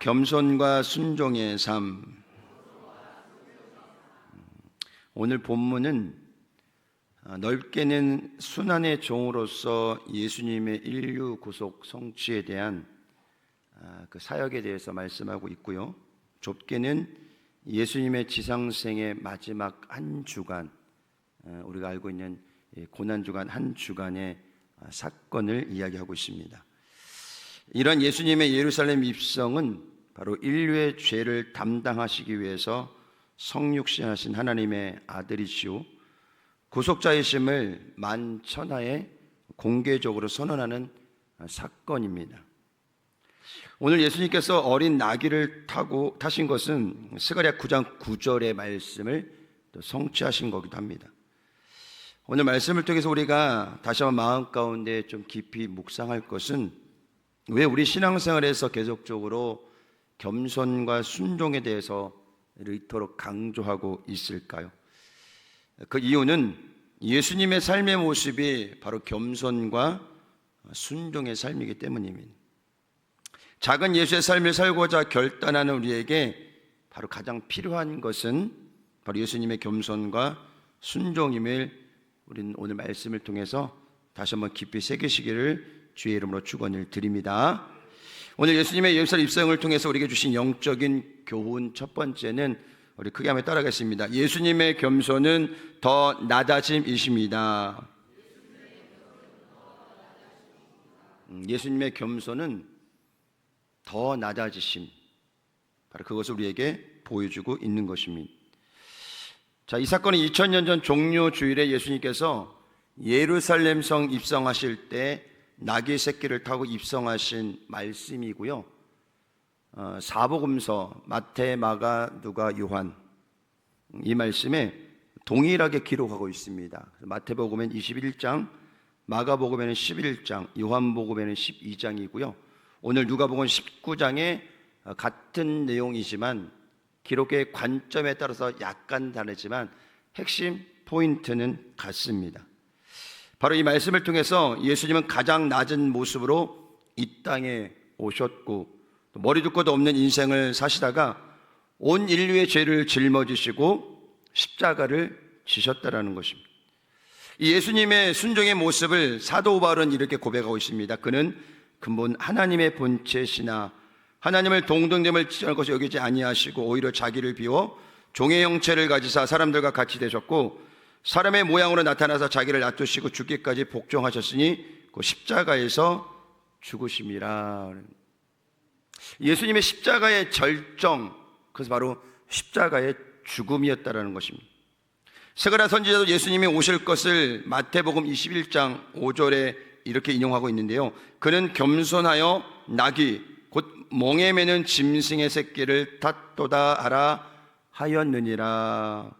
겸손과 순종의 삶. 오늘 본문은 넓게는 순환의 종으로서 예수님의 인류 구속 성취에 대한 그 사역에 대해서 말씀하고 있고요. 좁게는 예수님의 지상생의 마지막 한 주간, 우리가 알고 있는 고난주간 한 주간의 사건을 이야기하고 있습니다. 이런 예수님의 예루살렘 입성은 바로 인류의 죄를 담당하시기 위해서 성육신하신 하나님의 아들이시오 구속자이심을 만천하에 공개적으로 선언하는 사건입니다. 오늘 예수님께서 어린 나귀를 타신 것은 스가랴 9장 9절의 말씀을 성취하신 거기도 합니다. 오늘 말씀을 통해서 우리가 다시 한번 마음 가운데 좀 깊이 묵상할 것은 왜 우리 신앙생활에서 계속적으로 겸손과 순종에 대해서 이토록 강조하고 있을까요? 그 이유는 예수님의 삶의 모습이 바로 겸손과 순종의 삶이기 때문입니다. 작은 예수의 삶을 살고자 결단하는 우리에게 바로 가장 필요한 것은 바로 예수님의 겸손과 순종임을 우리는 오늘 말씀을 통해서 다시 한번 깊이 새기시기를 주의 이름으로 축원을 드립니다. 오늘 예수님의 예루살렘 입성을 통해서 우리에게 주신 영적인 교훈 첫 번째는 우리 크게 한번 따라가겠습니다. 예수님의 겸손은 더 낮아짐이십니다. 예수님의 겸손은 더 낮아지심, 바로 그것을 우리에게 보여주고 있는 것입니다. 자, 이 사건은 2000년 전 종료 주일에 예수님께서 예루살렘 성 입성하실 때 나귀 새끼를 타고 입성하신 말씀이고요. 사복음서 마태, 마가, 누가, 요한 이 말씀에 동일하게 기록하고 있습니다. 마태복음에는 21장, 마가복음에는 11장, 요한복음에는 12장이고요. 오늘 누가복음 19장에 같은 내용이지만 기록의 관점에 따라서 약간 다르지만 핵심 포인트는 같습니다. 바로 이 말씀을 통해서 예수님은 가장 낮은 모습으로 이 땅에 오셨고 머리 둘것도 없는 인생을 사시다가 온 인류의 죄를 짊어지시고 십자가를 지셨다라는 것입니다. 이 예수님의 순종의 모습을 사도 바울은 이렇게 고백하고 있습니다. 그는 근본 하나님의 본체시나 하나님을 동등됨을 지할 것이 여기지 아니하시고 오히려 자기를 비워 종의 형체를 가지사 사람들과 같이 되셨고 사람의 모양으로 나타나서 자기를 놔두시고 죽기까지 복종하셨으니 그 십자가에서 죽으심이라. 예수님의 십자가의 절정, 그것은 바로 십자가의 죽음이었다라는 것입니다. 스가랴 선지자도 예수님이 오실 것을 마태복음 21장 5절에 이렇게 인용하고 있는데요. 그는 겸손하여 나귀 곧 멍에 매는 짐승의 새끼를 탓도다 하라 하였느니라.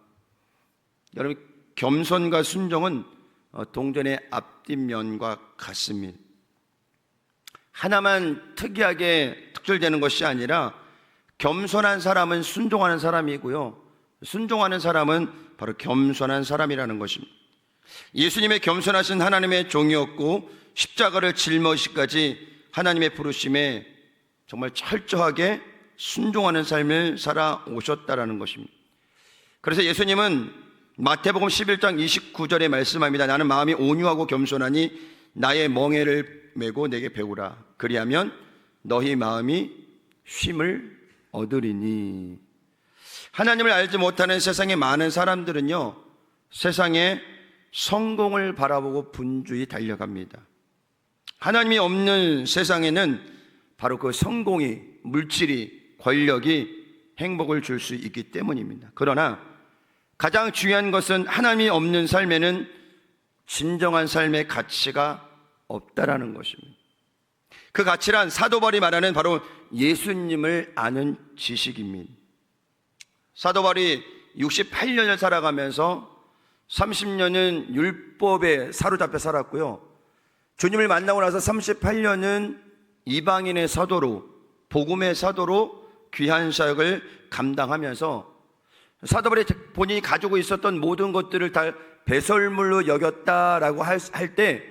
여러분, 겸손과 순종은 동전의 앞뒷면과 같습니다. 하나만 특이하게 특출되는 것이 아니라 겸손한 사람은 순종하는 사람이고요, 순종하는 사람은 바로 겸손한 사람이라는 것입니다. 예수님의 겸손하신 하나님의 종이었고 십자가를 짊어지기까지 하나님의 부르심에 정말 철저하게 순종하는 삶을 살아오셨다라는 것입니다. 그래서 예수님은 마태복음 11장 29절에 말씀합니다. 나는 마음이 온유하고 겸손하니 나의 멍에를 메고 내게 배우라. 그리하면 너희 마음이 쉼을 얻으리니. 하나님을 알지 못하는 세상의 많은 사람들은요, 세상에 성공을 바라보고 분주히 달려갑니다. 하나님이 없는 세상에는 바로 그 성공이, 물질이, 권력이 행복을 줄 수 있기 때문입니다. 그러나 가장 중요한 것은 하나님이 없는 삶에는 진정한 삶의 가치가 없다라는 것입니다. 그 가치란 사도 바울이 말하는 바로 예수님을 아는 지식입니다. 사도 바울이 68년을 살아가면서 30년은 율법에 사로잡혀 살았고요, 주님을 만나고 나서 38년은 이방인의 사도로, 복음의 사도로 귀한 사역을 감당하면서 사도 바울이 본인이 가지고 있었던 모든 것들을 다 배설물로 여겼다라고 할 때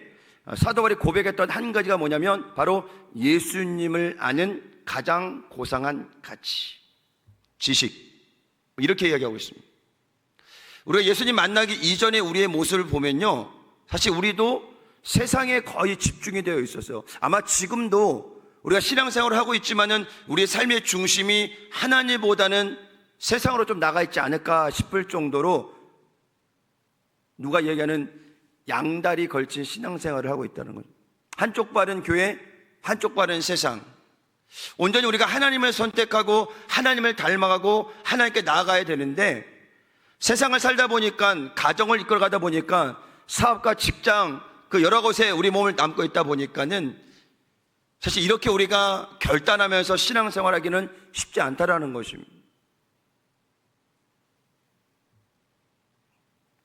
사도 바울이 고백했던 한 가지가 뭐냐면 바로 예수님을 아는 가장 고상한 가치, 지식, 이렇게 이야기하고 있습니다. 우리가 예수님 만나기 이전에 우리의 모습을 보면요, 사실 우리도 세상에 거의 집중이 되어 있었어요. 아마 지금도 우리가 신앙생활을 하고 있지만은 우리의 삶의 중심이 하나님보다는 세상으로 좀 나가 있지 않을까 싶을 정도로 누가 얘기하는 양다리 걸친 신앙생활을 하고 있다는 거죠. 한쪽 발은 교회, 한쪽 발은 세상. 온전히 우리가 하나님을 선택하고 하나님을 닮아가고 하나님께 나아가야 되는데, 세상을 살다 보니까, 가정을 이끌어가다 보니까, 사업과 직장 그 여러 곳에 우리 몸을 담고 있다 보니까는 사실 이렇게 우리가 결단하면서 신앙생활하기는 쉽지 않다라는 것입니다.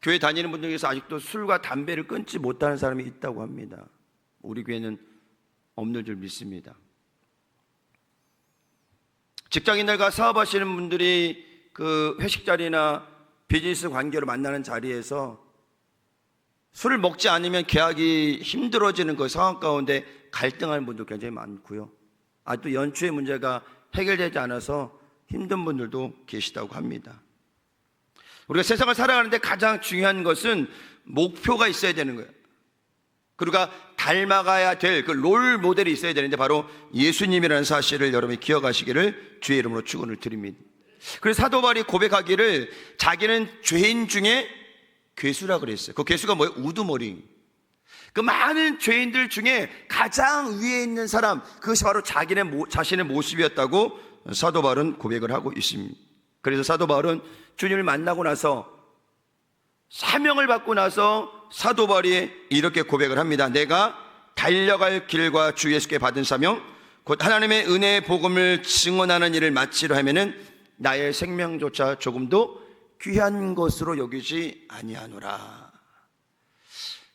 교회 다니는 분들 중에서 아직도 술과 담배를 끊지 못하는 사람이 있다고 합니다. 우리 교회는 없는 줄 믿습니다. 직장인들과 사업하시는 분들이 그 회식 자리나 비즈니스 관계로 만나는 자리에서 술을 먹지 않으면 계약이 힘들어지는 그 상황 가운데 갈등하는 분도 굉장히 많고요. 아직도 연초의 문제가 해결되지 않아서 힘든 분들도 계시다고 합니다. 우리가 세상을 살아가는데 가장 중요한 것은 목표가 있어야 되는 거예요. 그리고 닮아가야 될 그 롤 모델이 있어야 되는데 바로 예수님이라는 사실을 여러분이 기억하시기를 주의 이름으로 축원을 드립니다. 그래서 사도 바울이 고백하기를 자기는 죄인 중에 괴수라 그랬어요. 그 괴수가 뭐예요? 우두머리. 그 많은 죄인들 중에 가장 위에 있는 사람, 그것이 바로 자신의 모습이었다고 사도 바울은 고백을 하고 있습니다. 그래서 사도 바울은 주님을 만나고 나서 사명을 받고 나서 사도 바울이 이렇게 고백을 합니다. 내가 달려갈 길과 주 예수께 받은 사명, 곧 하나님의 은혜의 복음을 증언하는 일을 마치려 하면은 나의 생명조차 조금도 귀한 것으로 여기지 아니하노라.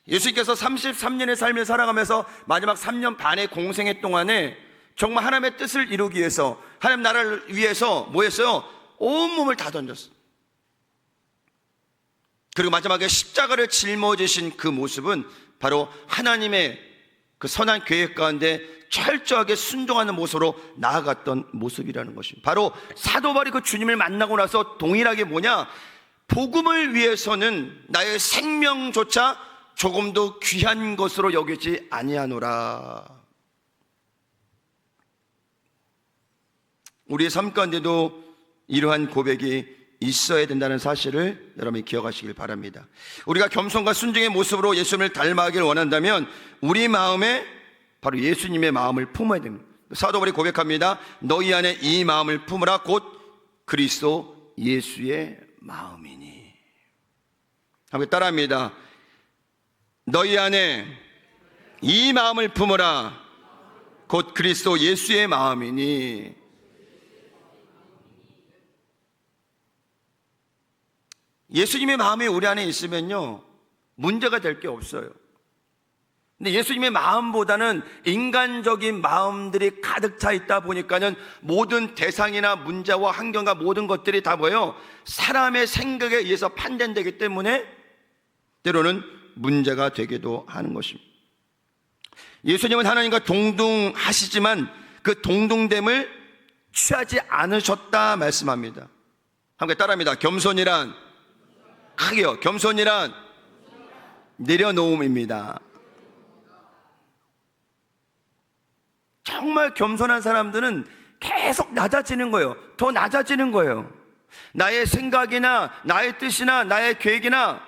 예수님께서 33년의 삶을 살아가면서 마지막 3년 반의 공생애 동안에 정말 하나님의 뜻을 이루기 위해서, 하나님 나라를 위해서 뭐 했어요? 온몸을 다 던졌어요. 그리고 마지막에 십자가를 짊어지신 그 모습은 바로 하나님의 그 선한 계획 가운데 철저하게 순종하는 모습으로 나아갔던 모습이라는 것입니다. 바로 사도 바울이 그 주님을 만나고 나서 동일하게 뭐냐? 복음을 위해서는 나의 생명조차 조금도 귀한 것으로 여기지 아니하노라. 우리의 삶 가운데도 이러한 고백이 있어야 된다는 사실을 여러분이 기억하시길 바랍니다. 우리가 겸손과 순종의 모습으로 예수님을 닮아가기를 원한다면 우리 마음에 바로 예수님의 마음을 품어야 됩니다. 사도 바울이 고백합니다. 너희 안에 이 마음을 품으라. 곧 그리스도 예수의 마음이니. 함께 따라합니다. 너희 안에 이 마음을 품으라. 곧 그리스도 예수의 마음이니. 예수님의 마음이 우리 안에 있으면요, 문제가 될 게 없어요. 근데 예수님의 마음보다는 인간적인 마음들이 가득 차 있다 보니까는 모든 대상이나 문제와 환경과 모든 것들이 다 뭐예요? 사람의 생각에 의해서 판단되기 때문에 때로는 문제가 되기도 하는 것입니다. 예수님은 하나님과 동등하시지만 그 동등됨을 취하지 않으셨다 말씀합니다. 함께 따라합니다. 겸손이란, 크게요, 겸손이란 내려놓음입니다. 정말 겸손한 사람들은 계속 낮아지는 거예요. 더 낮아지는 거예요. 나의 생각이나 나의 뜻이나 나의 계획이나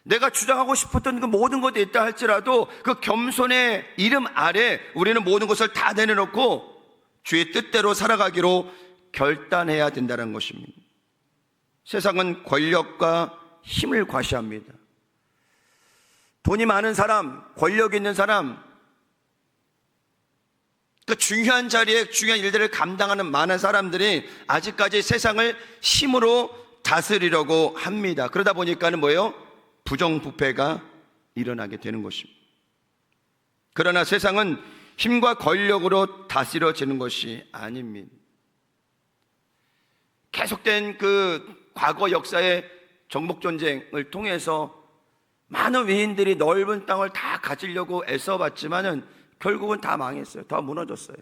내가 주장하고 싶었던 그 모든 것이 있다 할지라도 그 겸손의 이름 아래 우리는 모든 것을 다 내려놓고 주의 뜻대로 살아가기로 결단해야 된다는 것입니다. 세상은 권력과 힘을 과시합니다. 돈이 많은 사람, 권력 있는 사람, 그 중요한 자리에 중요한 일들을 감당하는 많은 사람들이 아직까지 세상을 힘으로 다스리려고 합니다. 그러다 보니까는 뭐예요? 부정부패가 일어나게 되는 것입니다. 그러나 세상은 힘과 권력으로 다스려지는 것이 아닙니다. 계속된 그 과거 역사의 정복전쟁을 통해서 많은 위인들이 넓은 땅을 다 가지려고 애써봤지만은 결국은 다 망했어요. 다 무너졌어요.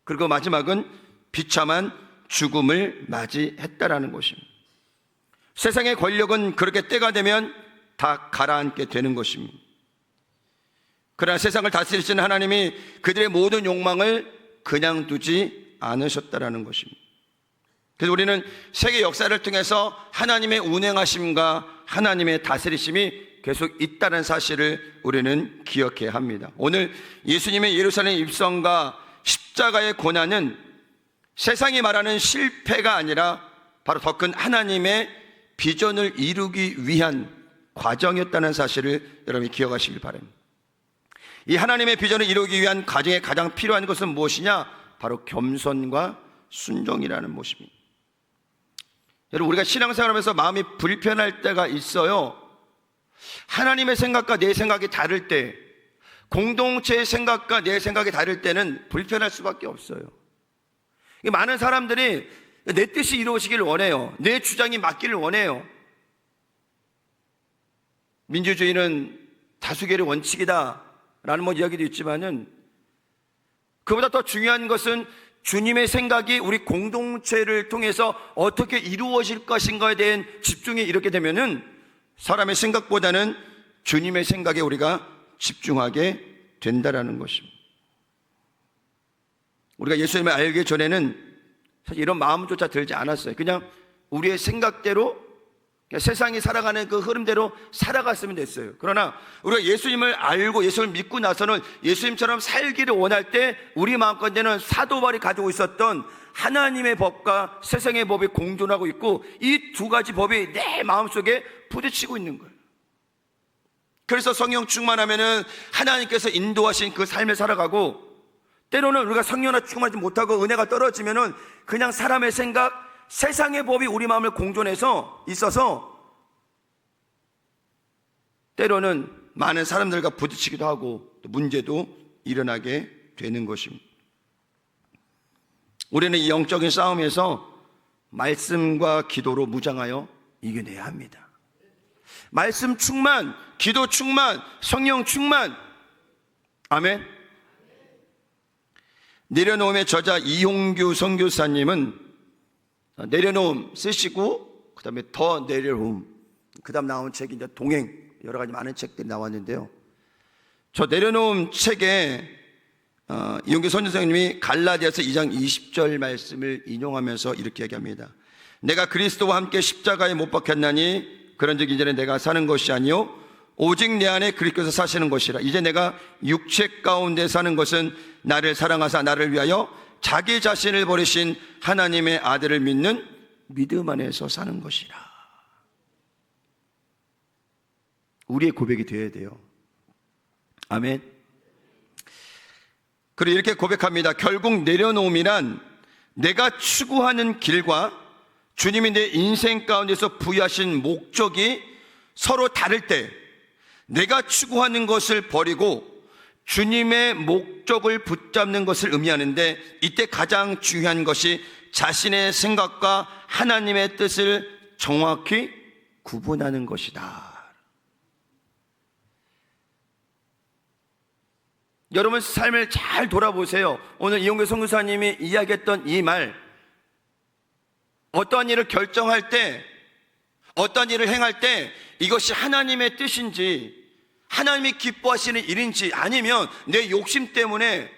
그리고 마지막은 비참한 죽음을 맞이했다라는 것입니다. 세상의 권력은 그렇게 때가 되면 다 가라앉게 되는 것입니다. 그러나 세상을 다스리시는 하나님이 그들의 모든 욕망을 그냥 두지 않으셨다라는 것입니다. 그래서 우리는 세계 역사를 통해서 하나님의 운행하심과 하나님의 다스리심이 계속 있다는 사실을 우리는 기억해야 합니다. 오늘 예수님의 예루살렘 입성과 십자가의 고난은 세상이 말하는 실패가 아니라 바로 더 큰 하나님의 비전을 이루기 위한 과정이었다는 사실을 여러분이 기억하시길 바랍니다. 이 하나님의 비전을 이루기 위한 과정에 가장 필요한 것은 무엇이냐? 바로 겸손과 순종이라는 것입니다. 여러분, 우리가 신앙생활하면서 마음이 불편할 때가 있어요. 하나님의 생각과 내 생각이 다를 때, 공동체의 생각과 내 생각이 다를 때는 불편할 수밖에 없어요. 많은 사람들이 내 뜻이 이루어지기를 원해요. 내 주장이 맞기를 원해요. 민주주의는 다수결의 원칙이다 라는 이야기도 있지만은, 그보다 더 중요한 것은 주님의 생각이 우리 공동체를 통해서 어떻게 이루어질 것인가에 대한 집중이 이렇게 되면은 사람의 생각보다는 주님의 생각에 우리가 집중하게 된다라는 것입니다. 우리가 예수님을 알기 전에는 사실 이런 마음조차 들지 않았어요. 그냥 우리의 생각대로, 그냥 세상이 살아가는 그 흐름대로 살아갔으면 됐어요. 그러나 우리가 예수님을 알고 예수님을 믿고 나서는 예수님처럼 살기를 원할 때 우리 마음가운데는 사도 바울이 가지고 있었던 하나님의 법과 세상의 법이 공존하고 있고, 이 두 가지 법이 내 마음속에 부딪히고 있는 거예요. 그래서 성령 충만하면은 하나님께서 인도하신 그 삶을 살아가고, 때로는 우리가 성령을 충만하지 못하고 은혜가 떨어지면은 그냥 사람의 생각, 세상의 법이 우리 마음을 공존해서 있어서 때로는 많은 사람들과 부딪히기도 하고 또 문제도 일어나게 되는 것입니다. 우리는 이 영적인 싸움에서 말씀과 기도로 무장하여 이겨내야 합니다. 말씀 충만, 기도 충만, 성령 충만. 아멘. 내려놓음의 저자 이홍규 선교사님은 내려놓음 쓰시고 그 다음에 더 내려놓음, 그 다음 나온 책이 이제 동행, 여러 가지 많은 책들이 나왔는데요. 저 내려놓음 책에 이홍규 선교사님이 갈라디아서 2장 20절 말씀을 인용하면서 이렇게 얘기합니다. 내가 그리스도와 함께 십자가에 못 박혔나니 그런즉 이제는 내가 사는 것이 아니요 오직 내 안에 그리스도께서 사시는 것이라. 이제 내가 육체 가운데 사는 것은 나를 사랑하사 나를 위하여 자기 자신을 버리신 하나님의 아들을 믿는 믿음 안에서 사는 것이라. 우리의 고백이 되어야 돼요. 아멘. 그리고 이렇게 고백합니다. 결국 내려놓음이란 내가 추구하는 길과 주님이 내 인생 가운데서 부여하신 목적이 서로 다를 때 내가 추구하는 것을 버리고 주님의 목적을 붙잡는 것을 의미하는데, 이때 가장 중요한 것이 자신의 생각과 하나님의 뜻을 정확히 구분하는 것이다. 여러분 삶을 잘 돌아보세요. 오늘 이용규 선교사님이 이야기했던 이 말, 어떠한 일을 결정할 때, 어떠한 일을 행할 때 이것이 하나님의 뜻인지, 하나님이 기뻐하시는 일인지, 아니면 내 욕심 때문에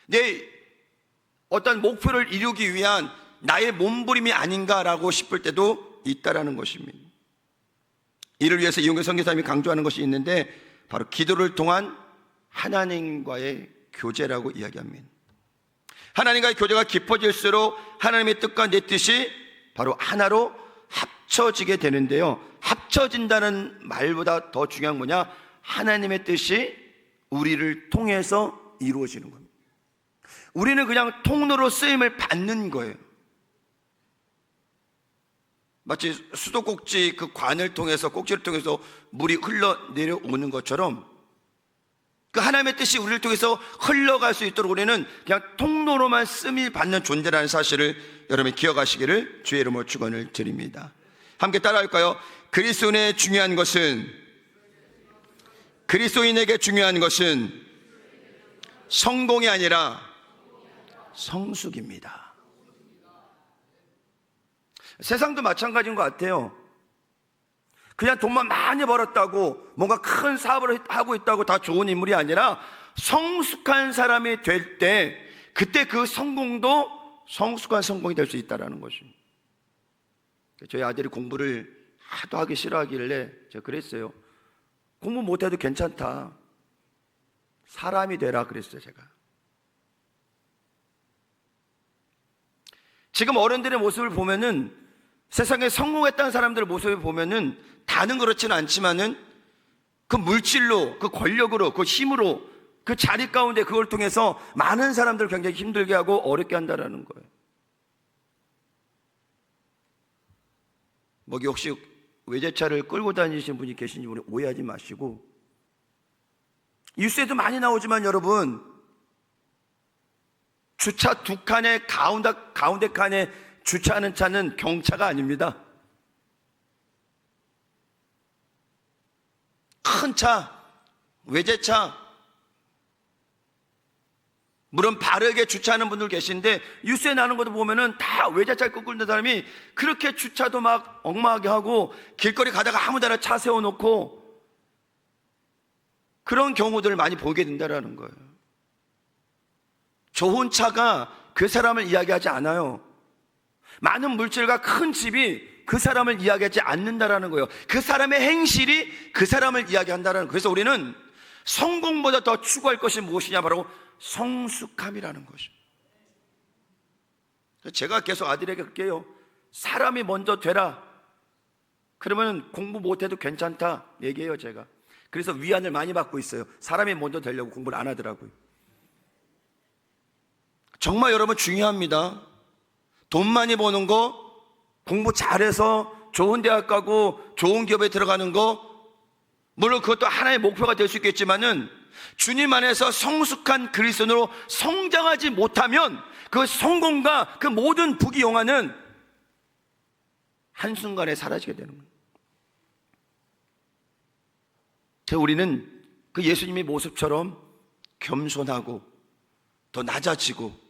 내 어떤 목표를 이루기 위한 나의 몸부림이 아닌가라고 싶을 때도 있다라는 것입니다. 이를 위해서 이용규 선교사님이 강조하는 것이 있는데, 바로 기도를 통한 하나님과의 교제라고 이야기합니다. 하나님과의 교제가 깊어질수록 하나님의 뜻과 내 뜻이 바로 하나로 합쳐지게 되는데요, 합쳐진다는 말보다 더 중요한 뭐냐? 하나님의 뜻이 우리를 통해서 이루어지는 겁니다. 우리는 그냥 통로로 쓰임을 받는 거예요. 마치 수도꼭지 그 관을 통해서, 꼭지를 통해서 물이 흘러내려오는 것처럼 그 하나님의 뜻이 우리를 통해서 흘러갈 수 있도록 우리는 그냥 통로로만 쓰임을 받는 존재라는 사실을 여러분이 기억하시기를 주의 이름으로 축원을 드립니다. 함께 따라할까요? 그리스도인의 중요한 것은, 그리스도인에게 중요한 것은 성공이 아니라 성숙입니다. 세상도 마찬가지인 것 같아요. 그냥 돈만 많이 벌었다고 뭔가 큰 사업을 하고 있다고 다 좋은 인물이 아니라 성숙한 사람이 될 때 그때 그 성공도 성숙한 성공이 될 수 있다는 것입니다. 저희 아들이 공부를 하도 하기 싫어하길래 제가 그랬어요. 공부 못해도 괜찮다. 사람이 되라 그랬어요, 제가. 지금 어른들의 모습을 보면은 세상에 성공했다는 사람들의 모습을 보면은 다는 그렇지는 않지만은 그 물질로, 그 권력으로, 그 힘으로 그 자리 가운데 그걸 통해서 많은 사람들을 굉장히 힘들게 하고 어렵게 한다는 거예요. 뭐 혹시 외제차를 끌고 다니시는 분이 계신지 오해하지 마시고, 뉴스에도 많이 나오지만 여러분, 주차 두 칸에 가운데 칸에 주차하는 차는 경차가 아닙니다. 큰 차, 외제차, 물론 바르게 주차하는 분들 계신데 뉴스에 나는 것도 보면은 다 외제차를 끌고 사람이 그렇게 주차도 막 엉망하게 하고 길거리 가다가 아무데나 차 세워놓고 그런 경우들을 많이 보게 된다는 거예요. 좋은 차가 그 사람을 이야기하지 않아요. 많은 물질과 큰 집이 그 사람을 이야기하지 않는다라는 거예요. 그 사람의 행실이 그 사람을 이야기한다는 거예요. 그래서 우리는 성공보다 더 추구할 것이 무엇이냐, 바로 성숙함이라는 것이죠. 제가 계속 아들에게 그럴게요. 사람이 먼저 되라. 그러면 공부 못해도 괜찮다 얘기해요, 제가. 그래서 위안을 많이 받고 있어요. 사람이 먼저 되려고 공부를 안 하더라고요. 정말 여러분 중요합니다. 돈 많이 버는 거, 공부 잘해서 좋은 대학 가고 좋은 기업에 들어가는 거, 물론 그것도 하나의 목표가 될 수 있겠지만은 주님 안에서 성숙한 그리스도인으로 성장하지 못하면 그 성공과 그 모든 부귀영화는 한순간에 사라지게 되는 거예요. 우리는 그 예수님의 모습처럼 겸손하고 더 낮아지고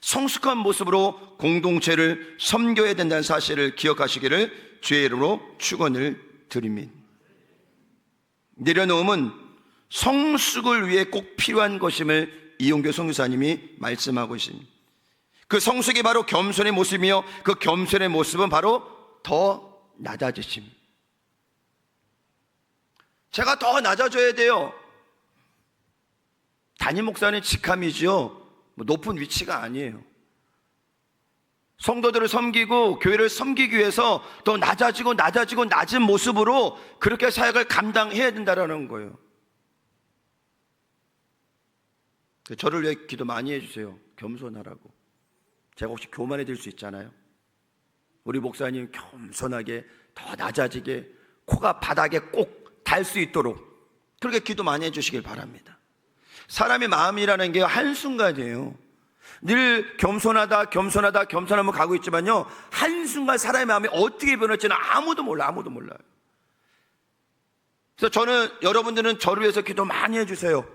성숙한 모습으로 공동체를 섬겨야 된다는 사실을 기억하시기를 주의 이름으로 축원을 드립니다. 내려놓음은 성숙을 위해 꼭 필요한 것임을 이용교 선교사님이 말씀하고 있습니다. 그 성숙이 바로 겸손의 모습이며 그 겸손의 모습은 바로 더 낮아지십니다. 제가 더 낮아져야 돼요. 담임 목사는 직함이죠. 높은 위치가 아니에요. 성도들을 섬기고 교회를 섬기기 위해서 더 낮아지고 낮은 모습으로 그렇게 사역을 감당해야 된다는 거예요. 저를 위해 기도 많이 해주세요. 겸손하라고. 제가 혹시 교만해 드릴 수 있잖아요. 우리 목사님 겸손하게 더 낮아지게 코가 바닥에 꼭 닿을 수 있도록 그렇게 기도 많이 해주시길 바랍니다. 사람의 마음이라는 게 한순간이에요. 늘 겸손하면 가고 있지만요, 한순간 사람의 마음이 어떻게 변할지는 아무도 몰라요. 그래서 저는, 여러분들은 저를 위해서 기도 많이 해주세요.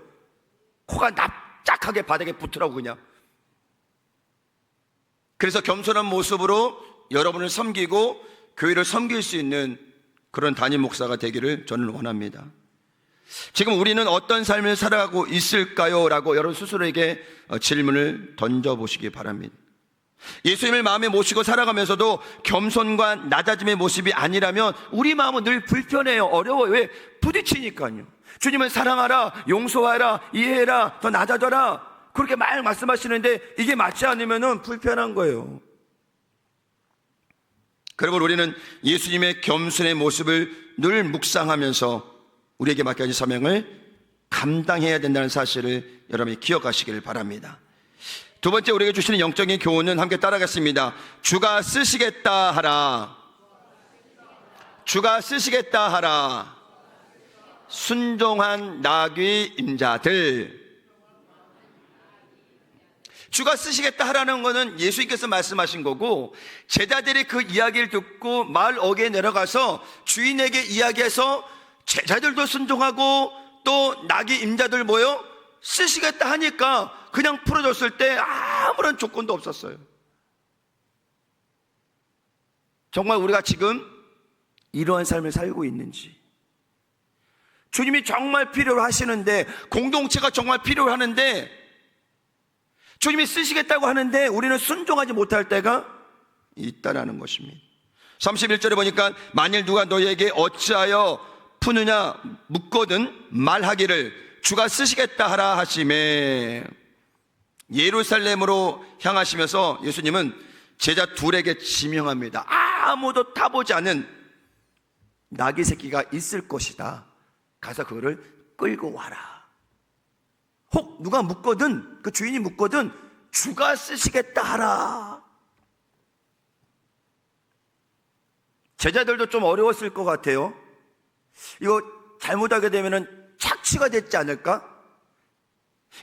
코가 납작하게 바닥에 붙으라고 그냥. 그래서 겸손한 모습으로 여러분을 섬기고 교회를 섬길 수 있는 그런 담임 목사가 되기를 저는 원합니다. 지금 우리는 어떤 삶을 살아가고 있을까요? 라고 여러분 스스로에게 질문을 던져보시기 바랍니다. 예수님을 마음에 모시고 살아가면서도 겸손과 낮아짐의 모습이 아니라면 우리 마음은 늘 불편해요. 어려워요. 왜? 부딪히니까요. 주님을 사랑하라, 용서하라, 이해해라, 더 낮아져라, 그렇게 말씀하시는데 이게 맞지 않으면 불편한 거예요. 그러므로 우리는 예수님의 겸손의 모습을 늘 묵상하면서 우리에게 맡겨진 사명을 감당해야 된다는 사실을 여러분이 기억하시기를 바랍니다. 두 번째 우리에게 주시는 영적인 교훈은 함께 따라가겠습니다. 주가 쓰시겠다 하라. 주가 쓰시겠다 하라. 순종한 나귀 임자들. 주가 쓰시겠다 하라는 것은 예수님께서 말씀하신 거고, 제자들이 그 이야기를 듣고 마을 어귀에 내려가서 주인에게 이야기해서 제자들도 순종하고 또 나귀 임자들 쓰시겠다 하니까 그냥 풀어줬을 때 아무런 조건도 없었어요. 정말 우리가 지금 이러한 삶을 살고 있는지, 주님이 정말 필요로 하시는데, 공동체가 정말 필요로 하는데, 주님이 쓰시겠다고 하는데 우리는 순종하지 못할 때가 있다라는 것입니다. 31절에 보니까 만일 누가 너희에게 어찌하여 푸느냐 묻거든 말하기를 주가 쓰시겠다 하라 하시매. 예루살렘으로 향하시면서 예수님은 제자 둘에게 지명합니다. 아무도 타보지 않은 나귀 새끼가 있을 것이다. 가서 그거를 끌고 와라. 혹 누가 묻거든, 그 주인이 묻거든 주가 쓰시겠다 하라. 제자들도 좀 어려웠을 것 같아요. 이거 잘못하게 되면 착취가 되지 않을까?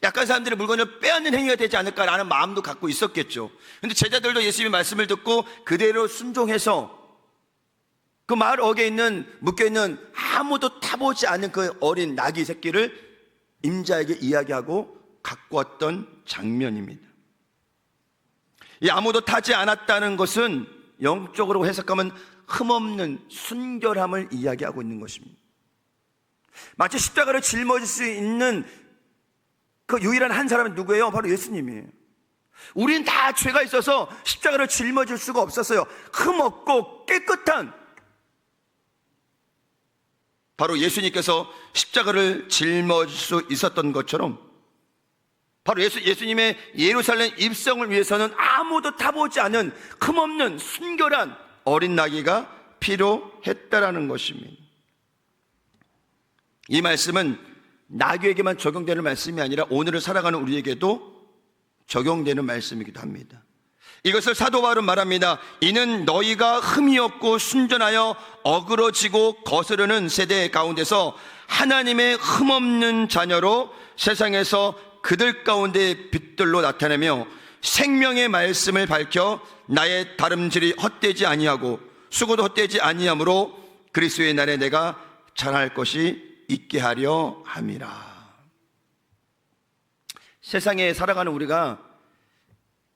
약간 사람들이 물건을 빼앗는 행위가 되지 않을까라는 마음도 갖고 있었겠죠. 근데 제자들도 예수님의 말씀을 듣고 그대로 순종해서 그 마을 어귀에 있는, 묶여있는 아무도 타보지 않은 그 어린 나귀 새끼를 임자에게 이야기하고 갖고 왔던 장면입니다. 이 아무도 타지 않았다는 것은 영적으로 해석하면 흠없는 순결함을 이야기하고 있는 것입니다. 마치 십자가를 짊어질 수 있는 그 유일한 한 사람은 누구예요? 바로 예수님이에요. 우린 다 죄가 있어서 십자가를 짊어질 수가 없었어요. 흠없고 깨끗한, 바로 예수님께서 십자가를 짊어질 수 있었던 것처럼, 바로 예수님의 예루살렘 입성을 위해서는 아무도 타보지 않은 흠없는 순결한 어린 나귀가 필요했다라는 것입니다. 이 말씀은 나귀에게만 적용되는 말씀이 아니라 오늘을 살아가는 우리에게도 적용되는 말씀이기도 합니다. 이것을 사도 바울은 말합니다. 이는 너희가 흠이 없고 순전하여 어그러지고 거스르는 세대 가운데서 하나님의 흠없는 자녀로 세상에서 그들 가운데 빛들로 나타내며 생명의 말씀을 밝혀 나의 다름질이 헛되지 아니하고 수고도 헛되지 아니하므로 그리스도의 날에 내가 잘할 것이 있게 하려 함이라. 세상에 살아가는 우리가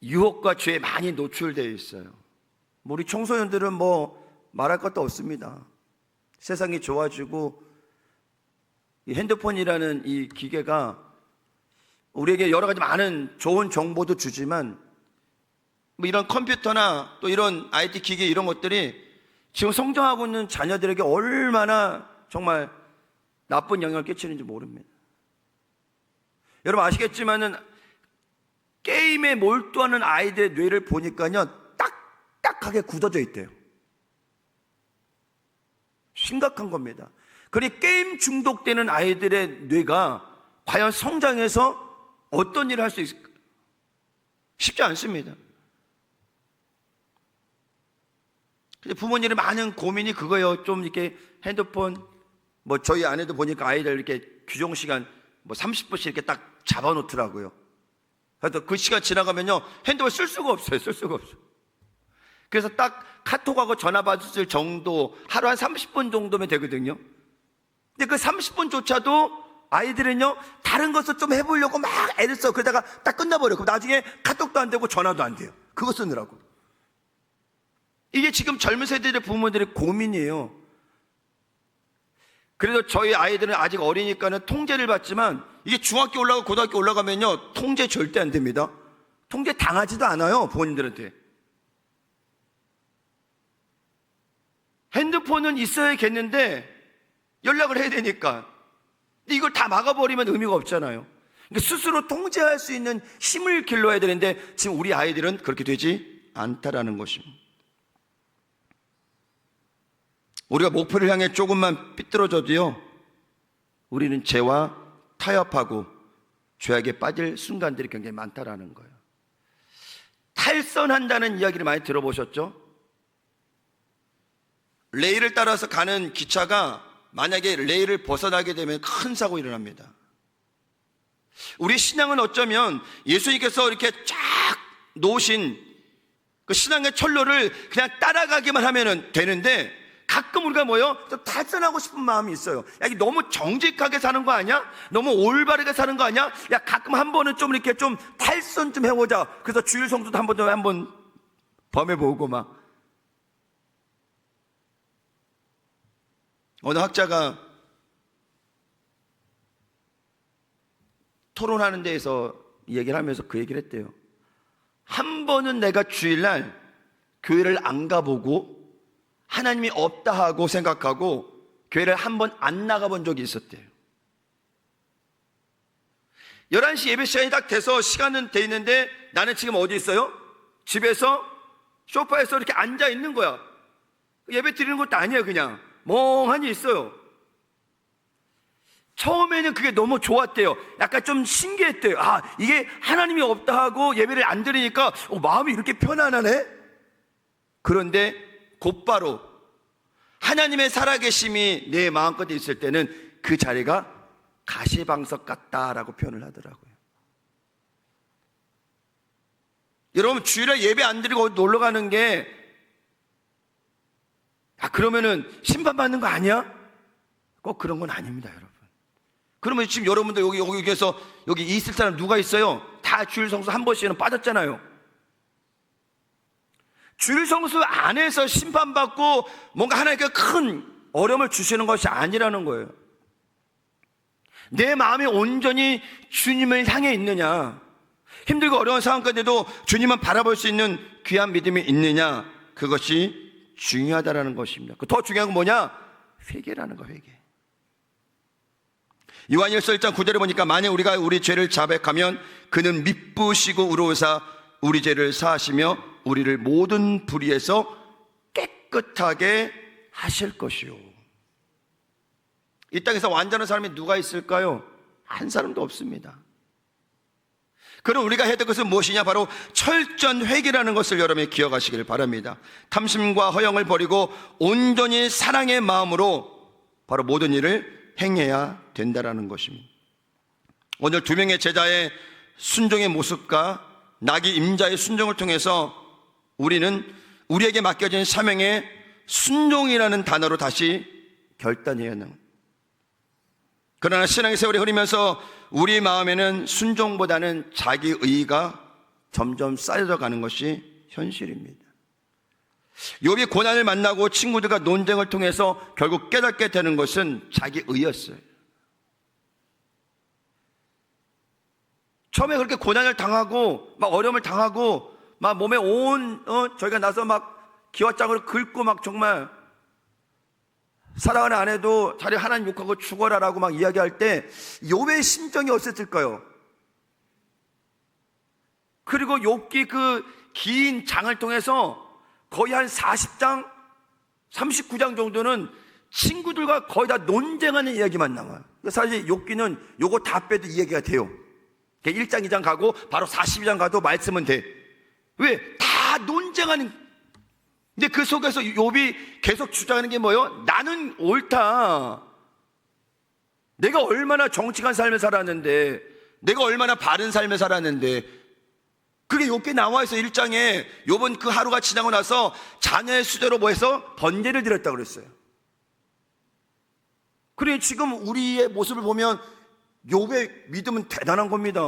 유혹과 죄에 많이 노출되어 있어요. 우리 청소년들은 말할 것도 없습니다. 세상이 좋아지고 이 핸드폰이라는 이 기계가 우리에게 여러 가지 많은 좋은 정보도 주지만 이런 컴퓨터나 또 이런 IT 기계 이런 것들이 지금 성장하고 있는 자녀들에게 얼마나 정말 나쁜 영향을 끼치는지 모릅니다. 여러분 아시겠지만은 게임에 몰두하는 아이들의 뇌를 보니까요 딱딱하게 굳어져 있대요. 심각한 겁니다. 그러니 게임 중독되는 아이들의 뇌가 과연 성장해서 어떤 일을 할 수 있을까? 쉽지 않습니다. 부모님의 많은 고민이 그거예요. 좀 이렇게 핸드폰, 저희 아내도 보니까 아이들 이렇게 규정 시간 30분씩 이렇게 딱 잡아놓더라고요. 그래서 그 시간 지나가면요 핸드폰 쓸 수가 없어요. 쓸 수가 없어요. 그래서 딱 카톡하고 전화 받을 정도, 하루 한 30분 정도면 되거든요. 근데 그 30분조차도 아이들은요 다른 것을 좀 해보려고 막 애를 써. 그러다가 딱 끝나버려요. 그럼 나중에 카톡도 안 되고 전화도 안 돼요. 그거 쓰느라고. 이게 지금 젊은 세대의 부모들의 고민이에요. 그래도 저희 아이들은 아직 어리니까는 통제를 받지만 이게 중학교 올라가고 고등학교 올라가면요 통제 절대 안 됩니다. 통제 당하지도 않아요. 부모님들한테. 핸드폰은 있어야겠는데 연락을 해야 되니까. 근데 이걸 다 막아버리면 의미가 없잖아요. 그러니까 스스로 통제할 수 있는 힘을 길러야 되는데 지금 우리 아이들은 그렇게 되지 않다라는 것입니다. 우리가 목표를 향해 조금만 삐뚤어져도요 우리는 죄와 타협하고 죄악에 빠질 순간들이 굉장히 많다라는 거예요. 탈선한다는 이야기를 많이 들어보셨죠? 레일을 따라서 가는 기차가 만약에 레일을 벗어나게 되면 큰 사고 일어납니다. 우리 신앙은 어쩌면 예수님께서 이렇게 쫙 놓으신 그 신앙의 철로를 그냥 따라가기만 하면 되는데 각 가끔 우리가 뭐요? 좀 탈선하고 싶은 마음이 있어요. 야, 이게 너무 정직하게 사는 거 아니야? 너무 올바르게 사는 거 아니야? 야, 가끔 한 번은 좀 이렇게 좀 탈선 좀 해보자. 그래서 주일 성수도 한번 범해보고 막. 어느 학자가 토론하는 데에서 얘기를 하면서 그 얘기를 했대요. 한 번은 내가 주일날 교회를 안 가보고 하나님이 없다 하고 생각하고 교회를 한 번 안 나가본 적이 있었대요. 11시 예배 시간이 딱 돼서 시간은 돼 있는데 나는 지금 어디 있어요? 집에서 소파에서 이렇게 앉아 있는 거야. 예배 드리는 것도 아니에요. 그냥 멍하니 있어요. 처음에는 그게 너무 좋았대요. 약간 좀 신기했대요. 아, 이게 하나님이 없다 하고 예배를 안 드리니까 마음이 이렇게 편안하네? 그런데 곧바로 하나님의 살아계심이 내 마음껏 있을 때는 그 자리가 가시방석 같다라고 표현을 하더라고요. 여러분, 주일에 예배 안 드리고 어디 놀러 가는 게 그러면은 심판받는 거 아니야? 꼭 그런 건 아닙니다, 여러분. 그러면 지금 여러분들 여기에서 여기 있을 사람 누가 있어요? 다 주일 성수 한 번씩은 빠졌잖아요. 주일 성수 안에서 심판받고 뭔가 하나님께 큰 어려움을 주시는 것이 아니라는 거예요. 내 마음이 온전히 주님을 향해 있느냐, 힘들고 어려운 상황 가운데도 주님만 바라볼 수 있는 귀한 믿음이 있느냐, 그것이 중요하다라는 것입니다. 더 중요한 건 뭐냐? 회개라는 거, 회개. 요한일서 1장 9절에 보니까 만약 우리가 우리 죄를 자백하면 그는 미쁘시고 의로우사 우리 죄를 사하시며 우리를 모든 불의에서 깨끗하게 하실 것이요. 이 땅에서 완전한 사람이 누가 있을까요? 한 사람도 없습니다. 그럼 우리가 해야 될 것은 무엇이냐? 바로 철저한 회개라는 것을 여러분이 기억하시길 바랍니다. 탐심과 허영을 버리고 온전히 사랑의 마음으로 바로 모든 일을 행해야 된다라는 것입니다. 오늘 두 명의 제자의 순종의 모습과 나귀 임자의 순종을 통해서 우리는 우리에게 맡겨진 사명의 순종이라는 단어로 다시 결단해야 하는. 그러나 신앙의 세월이 흐르면서 우리 마음에는 순종보다는 자기의가 점점 쌓여져 가는 것이 현실입니다. 욥이 고난을 만나고 친구들과 논쟁을 통해서 결국 깨닫게 되는 것은 자기의였어요. 처음에 그렇게 고난을 당하고 막 어려움을 당하고 막 몸에 온 저희가 나서 막 기와장으로 긁고 막 정말 사랑하는 아내도 자리 하나님 욕하고 죽어라라고 막 이야기할 때 욥의 심정이 어땠을까요? 그리고 욥기 그 긴 장을 통해서 거의 한 40장, 39장 정도는 친구들과 거의 다 논쟁하는 이야기만 나와요. 사실 욥기는 요거 다 빼도 이야기가 돼요. 1장, 2장 가고 바로 42장 가도 말씀은 돼. 왜? 다 논쟁하는. 근데 그 속에서 욥이 계속 주장하는 게 뭐예요? 나는 옳다. 내가 얼마나 정직한 삶을 살았는데, 내가 얼마나 바른 삶을 살았는데. 그게 욥기에 나와 있어. 1장에 욥은 그 하루가 지나고 나서 자녀의 수대로 뭐해서 번제를 드렸다고 그랬어요. 그래, 지금 우리의 모습을 보면 욥의 믿음은 대단한 겁니다.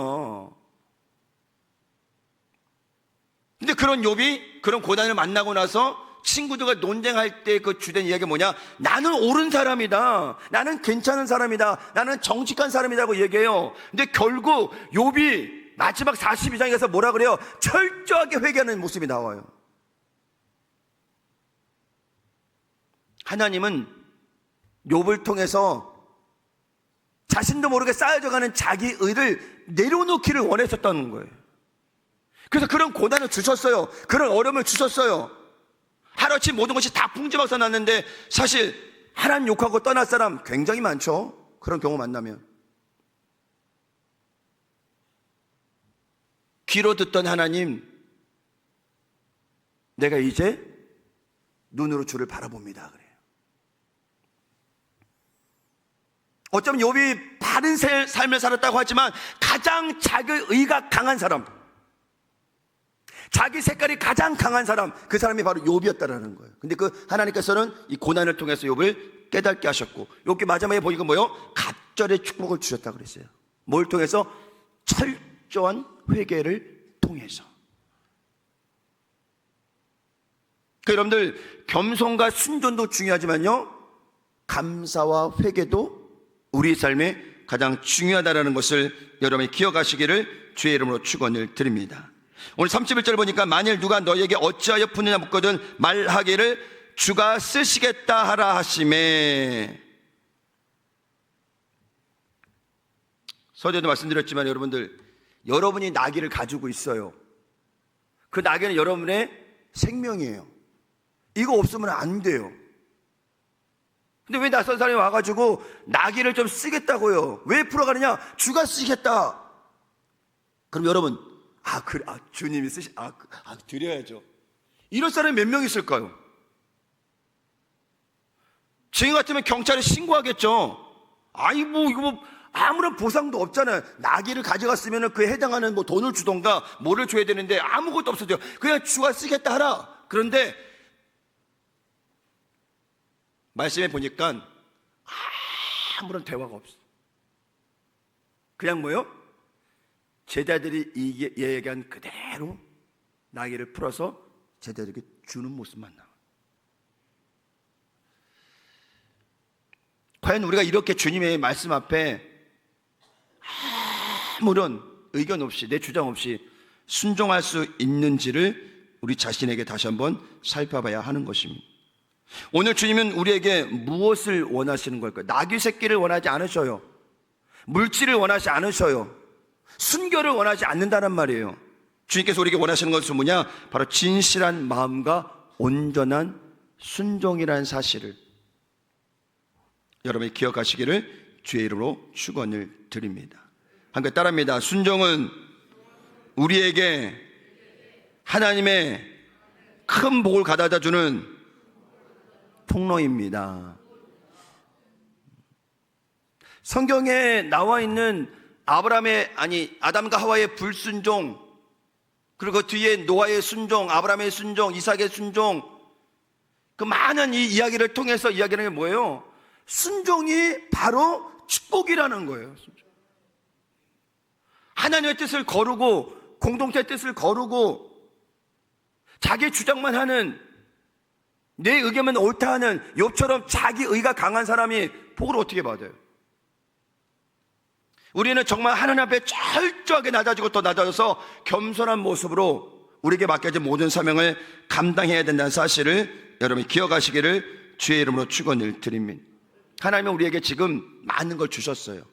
근데 그런 욥이 그런 고난을 만나고 나서 친구들과 논쟁할 때 그 주된 이야기가 뭐냐? 나는 옳은 사람이다. 나는 괜찮은 사람이다. 나는 정직한 사람이라고 얘기해요. 근데 결국 욥이 마지막 42장에 가서 뭐라 그래요? 철저하게 회개하는 모습이 나와요. 하나님은 욥을 통해서 자신도 모르게 쌓여져가는 자기 의를 내려놓기를 원하셨다는 거예요. 그래서 그런 고난을 주셨어요. 그런 어려움을 주셨어요. 하루아침 모든 것이 다 풍지박산 났는데 사실 하나님 욕하고 떠날 사람 굉장히 많죠. 그런 경우 만나면. 귀로 듣던 하나님, 내가 이제 눈으로 주를 바라봅니다. 그래요. 어쩌면 욥이 바른 삶을 살았다고 하지만 가장 자기 의가 강한 사람, 자기 색깔이 가장 강한 사람, 그 사람이 바로 욥이었다라는 거예요. 근데 그 하나님께서는 이 고난을 통해서 욥을 깨닫게 하셨고, 욥기 마지막에 보니까 뭐요? 갑절의 축복을 주셨다 그랬어요. 뭘 통해서? 철저한 회개를 통해서. 그 여러분들, 겸손과 순종도 중요하지만요, 감사와 회개도 우리 삶에 가장 중요하다는 것을 여러분이 기억하시기를 주의 이름으로 축원을 드립니다. 오늘 31절 보니까 만일 누가 너에게 어찌하여 푸느냐 묻거든 말하기를 주가 쓰시겠다 하라 하시매. 서두에도 말씀드렸지만 여러분들, 여러분이 나귀를 가지고 있어요. 그 나귀는 여러분의 생명이에요. 이거 없으면 안 돼요. 근데 왜 낯선 사람이 와가지고 나귀를 좀 쓰겠다고요? 왜 풀어가느냐? 주가 쓰시겠다. 그럼 여러분, 주님이 드려야죠. 이런 사람이 몇 명 있을까요? 지금 같으면 경찰에 신고하겠죠. 이거 아무런 보상도 없잖아요. 나귀를 가져갔으면 그에 해당하는 돈을 주던가 뭐를 줘야 되는데 아무것도 없어져요. 그냥 주가 쓰겠다 하라. 그런데 말씀해 보니까 아무런 대화가 없어. 그냥 뭐요? 제자들이 얘기한 그대로 나귀를 풀어서 제자들에게 주는 모습만 나와. 과연 우리가 이렇게 주님의 말씀 앞에 아무런 의견 없이, 내 주장 없이 순종할 수 있는지를 우리 자신에게 다시 한번 살펴봐야 하는 것입니다. 오늘 주님은 우리에게 무엇을 원하시는 걸까요? 나귀 새끼를 원하지 않으셔요. 물질을 원하지 않으셔요. 순결을 원하지 않는다는 말이에요. 주님께서 우리에게 원하시는 것은 뭐냐? 바로 진실한 마음과 온전한 순종이라는 사실을 여러분이 기억하시기를 주의 이름으로 축원을 드립니다. 함께 따라합니다. 순종은 우리에게 하나님의 큰 복을 가져다 주는 통로입니다. 성경에 나와 있는 아담과 하와의 불순종, 그리고 그 뒤에 노아의 순종, 아브라함의 순종, 이삭의 순종, 그 많은 이 이야기를 통해서 이야기하는 게 뭐예요? 순종이 바로 축복이라는 거예요. 하나님의 뜻을 거르고 공동체의 뜻을 거르고 자기 주장만 하는, 내 의견만 옳다 하는 욥처럼 자기 의가 강한 사람이 복을 어떻게 받아요? 우리는 정말 하나님 앞에 철저하게 낮아지고 또 낮아져서 겸손한 모습으로 우리에게 맡겨진 모든 사명을 감당해야 된다는 사실을 여러분이 기억하시기를 주의 이름으로 축원을 드립니다. 하나님은 우리에게 지금 많은 걸 주셨어요.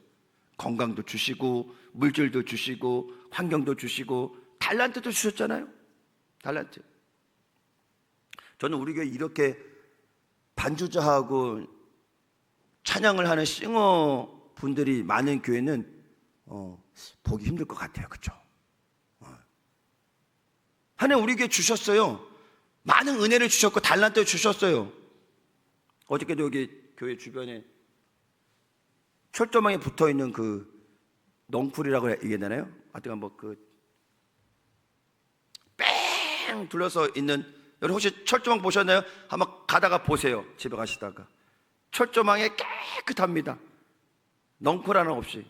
건강도 주시고 물질도 주시고 환경도 주시고 달란트도 주셨잖아요. 달란트. 저는 우리 교회 이렇게 반주자하고 찬양을 하는 싱어 분들이 많은 교회는 보기 힘들 것 같아요. 그렇죠? 하나님 우리 교회 주셨어요. 많은 은혜를 주셨고 달란트를 주셨어요. 어저께도 여기 교회 주변에 철조망에 붙어있는 그 넝쿨이라고 얘기하나요? 하여튼 뺑 둘러서 있는, 여러분 혹시 철조망 보셨나요? 한번 가다가 보세요. 집에 가시다가 철조망에 깨끗합니다. 넝쿨 하나 없이.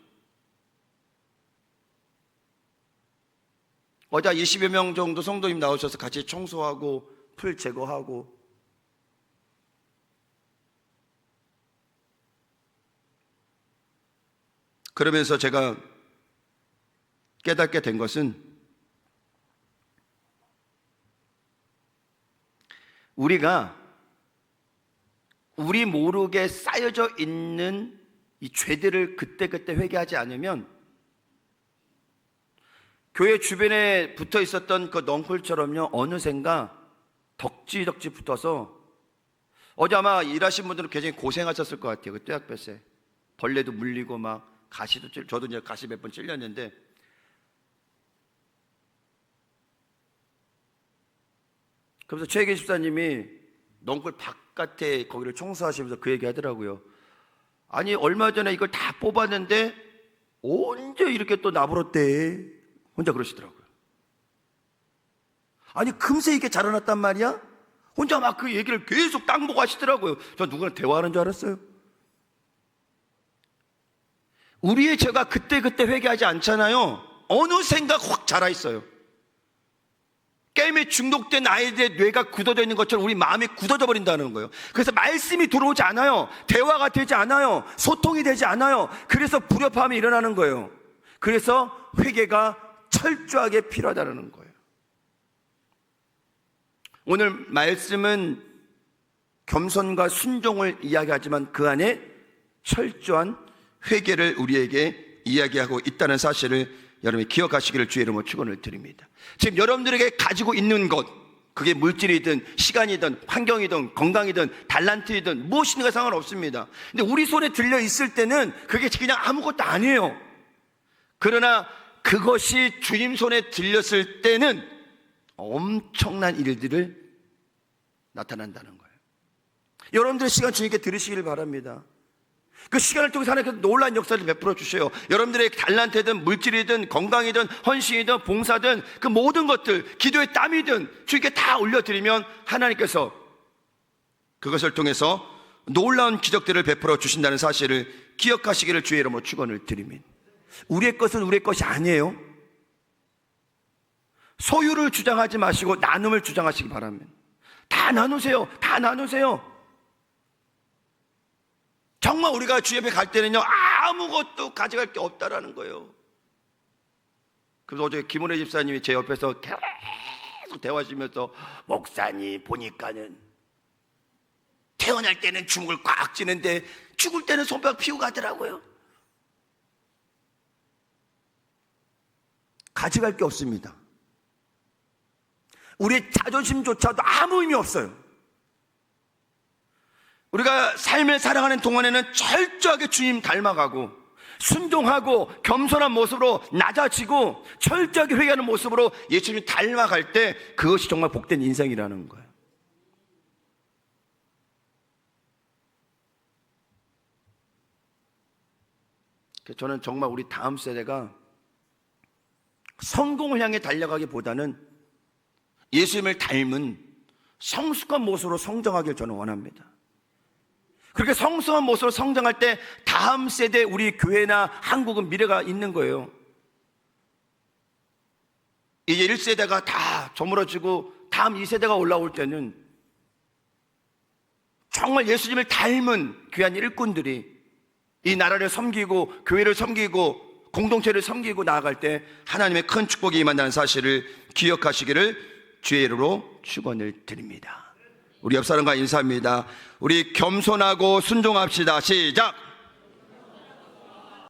어제 20여 명 정도 성도님 나오셔서 같이 청소하고 풀 제거하고. 그러면서 제가 깨닫게 된 것은 우리가 우리 모르게 쌓여져 있는 이 죄들을 그때그때 회개하지 않으면 교회 주변에 붙어 있었던 그 넝쿨처럼요, 어느샌가 덕지덕지 붙어서, 어제 아마 일하신 분들은 굉장히 고생하셨을 것 같아요. 그 떼약볕에 벌레도 물리고 막 가시도 저도 이제 가시 몇 번 찔렸는데, 그래서 최혜계 집사님이 넝쿨 바깥에 거기를 청소하시면서 그 얘기 하더라고요. 아니 얼마 전에 이걸 다 뽑았는데 언제 이렇게 또 나불었대? 혼자 그러시더라고요. 아니 금세 이게 자라났단 말이야? 혼자 막 그 얘기를 계속 땅 보고 하시더라고요. 저 누구랑 대화하는 줄 알았어요. 우리의 죄가 그때그때 회개하지 않잖아요. 어느샌가 확 자라있어요. 게임에 중독된 아이들의 뇌가 굳어져 있는 것처럼 우리 마음이 굳어져 버린다는 거예요. 그래서 말씀이 들어오지 않아요. 대화가 되지 않아요. 소통이 되지 않아요. 그래서 불협화음이 일어나는 거예요. 그래서 회개가 철저하게 필요하다는 거예요. 오늘 말씀은 겸손과 순종을 이야기하지만 그 안에 철저한 회개를 우리에게 이야기하고 있다는 사실을 여러분이 기억하시기를 주의 이름으로 축원을 드립니다. 지금 여러분들에게 가지고 있는 것, 그게 물질이든 시간이든 환경이든 건강이든 달란트이든 무엇이든가 상관없습니다. 근데 우리 손에 들려 있을 때는 그게 그냥 아무것도 아니에요. 그러나 그것이 주님 손에 들렸을 때는 엄청난 일들을 나타난다는 거예요. 여러분들의 시간 주님께 들으시기를 바랍니다. 그 시간을 통해서 하나님께서 놀라운 역사를 베풀어 주셔요. 여러분들의 달란트든 물질이든 건강이든 헌신이든 봉사든 그 모든 것들, 기도의 땀이든 주님께 다 올려드리면 하나님께서 그것을 통해서 놀라운 기적들을 베풀어 주신다는 사실을 기억하시기를 주의 이름으로 축원을 드립니다. 우리의 것은 우리의 것이 아니에요. 소유를 주장하지 마시고 나눔을 주장하시기 바랍니다. 다 나누세요. 다 나누세요. 정말 우리가 주 옆에 갈 때는요, 아무것도 가져갈 게 없다라는 거예요. 그래서 어제 김은혜 집사님이 제 옆에서 계속 대화하시면서, 목사님 보니까는 태어날 때는 주먹을 꽉 쥐는데 죽을 때는 손뼉 피우고 가더라고요. 가져갈 게 없습니다. 우리의 자존심조차도 아무 의미 없어요. 우리가 삶을 살아가는 동안에는 철저하게 주님 닮아가고 순종하고 겸손한 모습으로 낮아지고 철저하게 회개하는 모습으로 예수님 닮아갈 때 그것이 정말 복된 인생이라는 거예요. 저는 정말 우리 다음 세대가 성공을 향해 달려가기보다는 예수님을 닮은 성숙한 모습으로 성장하길 저는 원합니다. 그렇게 성숙한 모습으로 성장할 때 다음 세대 우리 교회나 한국은 미래가 있는 거예요. 이제 1세대가 다 저물어지고 다음 2세대가 올라올 때는 정말 예수님을 닮은 귀한 일꾼들이 이 나라를 섬기고 교회를 섬기고 공동체를 섬기고 나아갈 때 하나님의 큰 축복이 임한다는 사실을 기억하시기를 주의 이름으로 축원을 드립니다. 우리 옆 사람과 인사합니다. 우리 겸손하고 순종합시다. 시작.